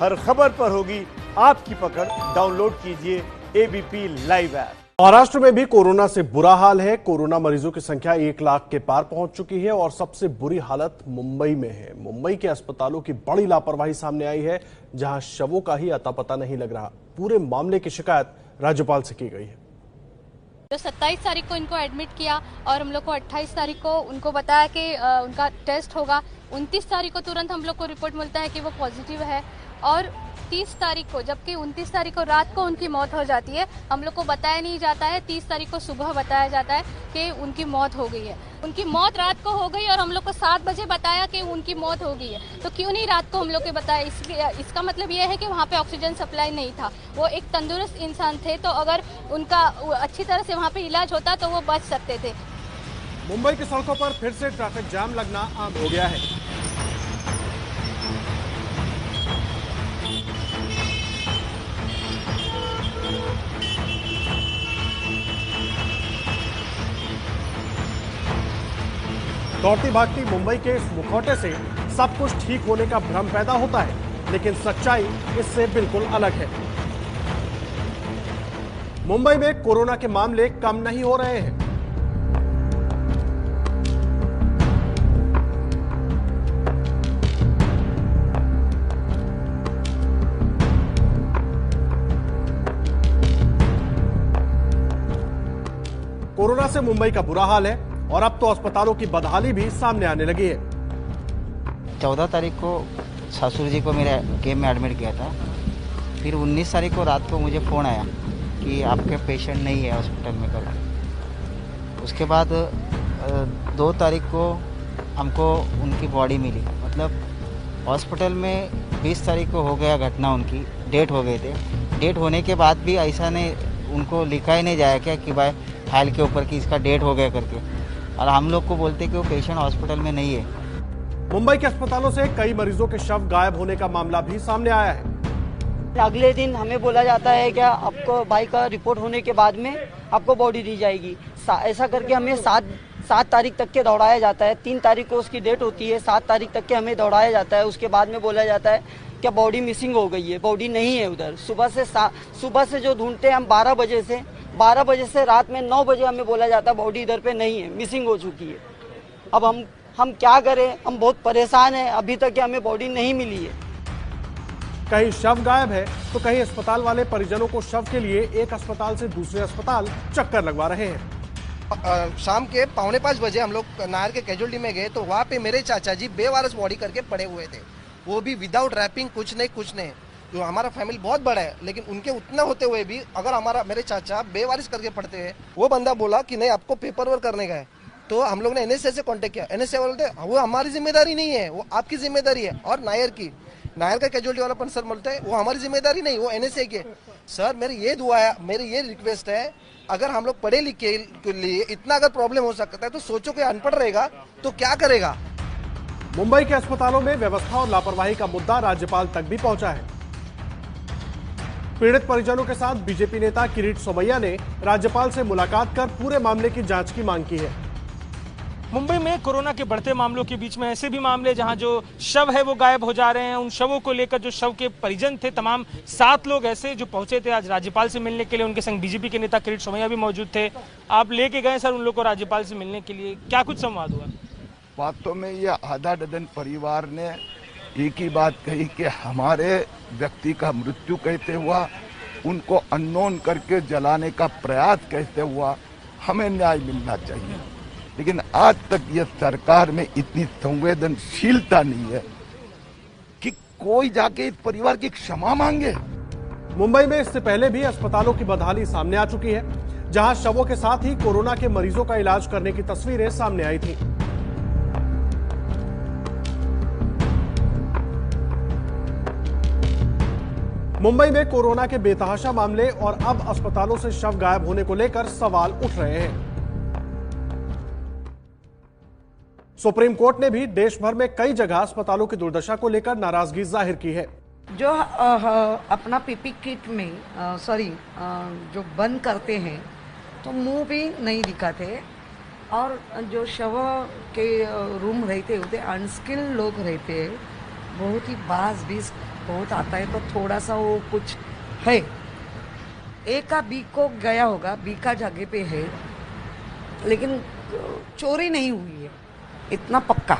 हर खबर पर होगी आपकी पकड़। डाउनलोड कीजिए एबीपी लाइव ऐप। महाराष्ट्र में भी कोरोना से बुरा हाल है। कोरोना मरीजों की संख्या 1 लाख के पार पहुंच चुकी है और सबसे बुरी हालत मुंबई में है। मुंबई के अस्पतालों की बड़ी लापरवाही सामने आई है, जहां शवों का ही अता पता नहीं लग रहा। पूरे मामले की शिकायत राज्यपाल से की गई है। जो 27 तारीख को इनको एडमिट किया और हम लोग को 28 तारीख को उनको बताया कि उनका टेस्ट होगा। 29 तारीख को तुरंत हम लोग को रिपोर्ट मिलता है कि वो पॉजिटिव है और 30 तारीख को, जबकि 29 तारीख को रात को उनकी मौत हो जाती है। हम लोग को बताया नहीं जाता है। 30 तारीख को सुबह बताया जाता है कि उनकी मौत हो गई है। उनकी मौत रात को हो गई और हम लोग को 7 बजे बताया कि उनकी मौत हो गई है। तो क्यों नहीं रात को हम लोग को बताया? इसका मतलब यह है कि वहाँ पे ऑक्सीजन सप्लाई नहीं था। वो एक तंदुरुस्त इंसान थे, तो अगर उनका अच्छी तरह से वहाँ पे इलाज होता तो वो बच सकते थे। मुंबई की सड़कों पर फिर से ट्रैफिक जाम लगना आम हो गया है। दौड़ती भागती मुंबई के इस मुखौटे से सब कुछ ठीक होने का भ्रम पैदा होता है, लेकिन सच्चाई इससे बिल्कुल अलग है। मुंबई में कोरोना के मामले कम नहीं हो रहे हैं। कोरोना से मुंबई का बुरा हाल है और अब तो अस्पतालों की बदहाली भी सामने आने लगी है। 14 तारीख को ससुर जी को मेरे केम में एडमिट किया था। फिर 19 तारीख को रात को मुझे फ़ोन आया कि आपके पेशेंट नहीं है हॉस्पिटल में करके। उसके बाद 2 तारीख को हमको उनकी बॉडी मिली। मतलब हॉस्पिटल में 20 तारीख को हो गया घटना, उनकी डेट हो गए थे। डेट होने के बाद भी ऐसा नहीं, उनको लिखा ही नहीं जाया क्या कि भाई फाइल के ऊपर कि इसका डेट हो गया करके, और हम लोग को बोलते कि वो पेशेंट हॉस्पिटल में नहीं है। मुंबई के अस्पतालों से कई मरीजों के शव गायब होने का मामला भी सामने आया है। अगले दिन हमें बोला जाता है कि आपको भाई का रिपोर्ट होने के बाद में आपको बॉडी दी जाएगी। ऐसा करके हमें 7 तारीख तक के दौड़ाया जाता है। 3 तारीख को उसकी डेट होती है, 7 तारीख तक के हमें दौड़ाया जाता है। उसके बाद में बोला जाता है कि बॉडी मिसिंग हो गई है, बॉडी नहीं है उधर। सुबह से जो ढूंढते हैं हम 12 बजे से रात में 9 बजे हमें बोला जाता है बॉडी इधर पे नहीं है, मिसिंग हो चुकी है। अब हम क्या करें? हम बहुत परेशान हैं। अभी तक हमें बॉडी नहीं मिली है। कहीं शव गायब है तो कहीं अस्पताल वाले परिजनों को शव के लिए एक अस्पताल से दूसरे अस्पताल चक्कर लगवा रहे हैं। शाम के 4:45 बजे हम लोग नायर के कैजुअलिटी में गए तो वहाँ पे मेरे चाचा जी बेवारस बॉडी करके पड़े हुए थे। वो भी विदाउट रैपिंग, कुछ नहीं। जो हमारा फैमिली बहुत बड़ा है, लेकिन उनके उतना होते हुए भी अगर मेरे चाचा बेवारिस करके पड़ते हैं। वो बंदा बोला कि नहीं, आपको पेपर वर्क करने का है। तो हम लोग ने एनएसए से कांटेक्ट किया। एनएसए बोलते वो हमारी जिम्मेदारी नहीं है, वो आपकी जिम्मेदारी है। और नायर का कैजुअलिटी वाला पर्सन बोलते हैं वो हमारी जिम्मेदारी नहीं, वो एनएसए के। सर मेरी ये दुआ है, मेरी ये रिक्वेस्ट है, अगर हम लोग पढ़े लिखे के लिए इतना अगर प्रॉब्लम हो सकता है तो सोचो कि अनपढ़ रहेगा तो क्या करेगा। मुंबई के अस्पतालों में व्यवस्था और लापरवाही का मुद्दा राज्यपाल तक भी पहुंचा है। पीड़ित परिजनों के साथ बीजेपी नेता किरीट सोमैया ने राज्यपाल से मुलाकात कर पूरे मामले की जांच की मांग की है। मुंबई में कोरोना के बढ़ते मामलों के बीच में ऐसे भी मामले जहां जो शव है वो गायब हो जा रहे हैं। उन शवों को लेकर जो शव के परिजन थे, तमाम 7 लोग ऐसे जो पहुंचे थे आज राज्यपाल से मिलने के लिए। उनके संग बीजेपी के नेता किरीट सोमैया भी मौजूद थे। आप लेके गए सर उन लोग को राज्यपाल से मिलने के लिए, क्या कुछ संवाद हुआ? वास्तव में ये आधा डजन परिवार ने एक ही बात कही कि हमारे व्यक्ति का मृत्यु कैसे हुआ, उनको अननोन करके जलाने का प्रयास कैसे हुआ, हमें न्याय मिलना चाहिए। लेकिन आज तक ये सरकार में इतनी संवेदनशीलता नहीं है कि कोई जाके इस परिवार की क्षमा मांगे। मुंबई में इससे पहले भी अस्पतालों की बदहाली सामने आ चुकी है, जहां शवों के साथ ही कोरोना के मरीजों का इलाज करने की तस्वीरें सामने आई थी। मुंबई में कोरोना के बेतहाशा मामले और अब अस्पतालों से शव गायब होने को लेकर सवाल उठ रहे हैं। सुप्रीम कोर्ट ने भी देश भर में कई जगह अस्पतालों की दुर्दशा को लेकर नाराजगी जाहिर की है। जो अपना पीपी किट में जो बंद करते हैं तो मुंह भी नहीं दिखाते, और जो शव के रूम रहते होते अनस्किल्ड लोग रहते, बहुत ही 22-20 बहुत आता है तो थोड़ा सा वो कुछ है। ए का बी को गया होगा, बी का जगह पे है, लेकिन चोरी नहीं हुई है, इतना पक्का।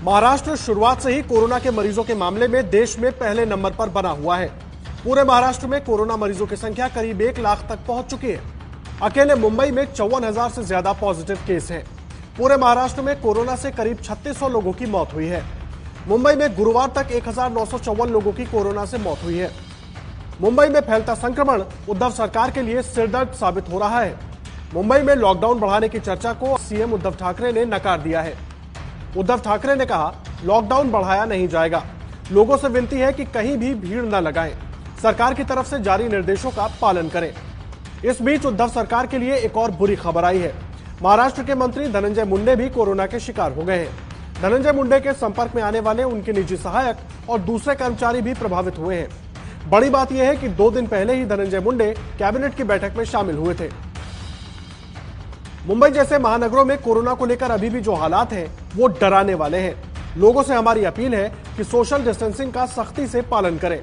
महाराष्ट्र शुरुआत से ही कोरोना के मरीजों के मामले में देश में पहले नंबर पर बना हुआ है। पूरे महाराष्ट्र में कोरोना मरीजों की संख्या करीब 1 लाख तक पहुंच चुकी है। अकेले मुंबई में 54,000 से ज्यादा पॉजिटिव केस हैं। पूरे महाराष्ट्र में कोरोना से करीब 3600 लोगों की मौत हुई है। मुंबई में गुरुवार तक 1954 लोगों की कोरोना से मौत हुई है। मुंबई में फैलता संक्रमण उद्धव सरकार के लिए सिरदर्द साबित हो रहा है। मुंबई में लॉकडाउन बढ़ाने की चर्चा को सीएम उद्धव ठाकरे ने नकार दिया है। उद्धव ठाकरे ने कहा, लॉकडाउन बढ़ाया नहीं जाएगा। लोगों से विनती है कि कहीं भी भीड़ न लगाएं। सरकार की तरफ से जारी निर्देशों का पालन करें। इस बीच उद्धव सरकार के लिए एक और बुरी खबर आई है। महाराष्ट्र के मंत्री धनंजय मुंडे भी कोरोना के शिकार हो गए हैं। धनंजय मुंडे के संपर्क में आने वाले उनके निजी सहायक और दूसरे कर्मचारी भी प्रभावित हुए हैं। बड़ी बात यह है कि 2 दिन पहले ही धनंजय मुंडे कैबिनेट की बैठक में शामिल हुए थे। मुंबई जैसे महानगरों में कोरोना को लेकर अभी भी जो हालात हैं वो डराने वाले हैं। लोगों से हमारी अपील है कि सोशल डिस्टेंसिंग का सख्ती से पालन करें।